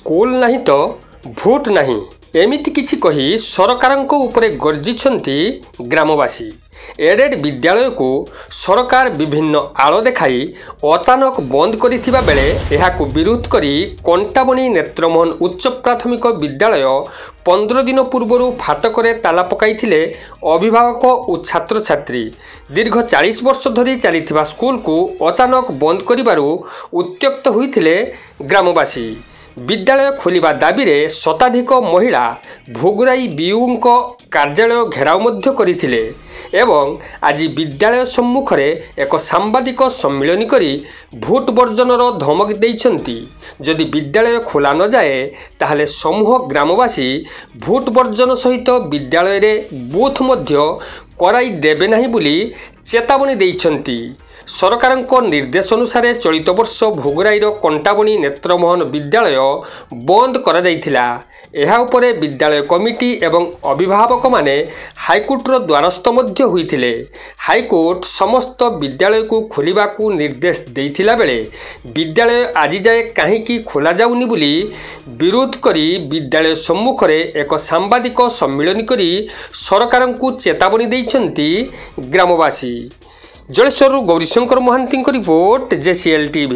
School ନାହିଁ ତ vote ନାହିଁ ଏମିତି କିଛି କହି ସରକାରଙ୍କ ଉପରେ ଗର୍ଜିଛନ୍ତି ଗ୍ରାମବାସୀ। ଏଡେଡ୍ ବିଦ୍ୟାଳୟକୁ ସରକାର ବିଭିନ୍ନ ଆଳ ଦେଖାଇ ଅଚାନକ ବନ୍ଦ କରିଥିବା ବେଳେ ଏହାକୁ ବିରୋଧ କରି କଣ୍ଟାବଣୀ ନେତ୍ରମୋହନ ଉଚ୍ଚ ପ୍ରାଥମିକ ବିଦ୍ୟାଳୟ 15 ଦିନ ପୂର୍ବରୁ ଫାଟକରେ ତାଲା ପକାଇଥିଲେ ଅଭିଭାବକ ଓ ଛାତ୍ରଛାତ୍ରୀ। ଦୀର୍ଘ 40 ବର୍ଷ ଧରି ଚାଲିଥିବା ସ୍କୁଲକୁ ଅଚାନକ ବନ୍ଦ କରିବାରୁ ଉତ୍ତ୍ୟକ୍ତ ହୋଇଥିଲେ ଗ୍ରାମବାସୀ। ବିଦ୍ୟାଳୟ ଖୋଲିବା ଦାବିରେ ଶତାଧିକ ମହିଳା ଭୋଗୁରାଇ ବିୟୁଙ୍କ କାର୍ଯ୍ୟାଳୟ ଘେରାଉ ମଧ୍ୟ କରିଥିଲେ ଏବଂ ଆଜି ବିଦ୍ୟାଳୟ ସମ୍ମୁଖରେ ଏକ ସାମ୍ବାଦିକ ସମ୍ମିଳନୀ କରି ଭୋଟ ବର୍ଜନର ଧମକ ଦେଇଛନ୍ତି। ଯଦି ବିଦ୍ୟାଳୟ ଖୋଲା ନଯାଏ ତାହେଲେ ସମୂହ ଗ୍ରାମବାସୀ ଭୋଟ ବର୍ଜନ ସହିତ ବିଦ୍ୟାଳୟରେ ବୁଥ୍ ମଧ୍ୟ କରାଇ ଦେବେ ନାହିଁ ବୋଲି ଚେତାବନୀ ଦେଇଛନ୍ତି। ସରକାରଙ୍କ ନିର୍ଦ୍ଦେଶ ଅନୁସାରେ ଚଳିତ ବର୍ଷ ଭୋଗୁରାଇର କଣ୍ଟାବଣୀ ନେତ୍ରମୋହନ ବିଦ୍ୟାଳୟ ବନ୍ଦ କରାଯାଇଥିଲା। ଏହା ଉପରେ ବିଦ୍ୟାଳୟ କମିଟି ଏବଂ ଅଭିଭାବକମାନେ ହାଇକୋର୍ଟର ଦ୍ୱାରସ୍ଥ ମଧ୍ୟ ହୋଇଥିଲେ। ହାଇକୋର୍ଟ ସମସ୍ତ ବିଦ୍ୟାଳୟକୁ ଖୋଲିବାକୁ ନିର୍ଦ୍ଦେଶ ଦେଇଥିଲା ବେଳେ ବିଦ୍ୟାଳୟ ଆଜି ଯାଏ କାହିଁକି ଖୋଲାଯାଉନି ବୋଲି ବିରୋଧ କରି ବିଦ୍ୟାଳୟ ସମ୍ମୁଖରେ ଏକ ସାମ୍ବାଦିକ ସମ୍ମିଳନୀ କରି ସରକାରଙ୍କୁ ଚେତାବନୀ ଦେଇଛନ୍ତି ଗ୍ରାମବାସୀ। ଜଳେଶ୍ୱରରୁ ଗୌରୀଶଙ୍କର ମହାନ୍ତିଙ୍କ ରିପୋର୍ଟ, JCL TV।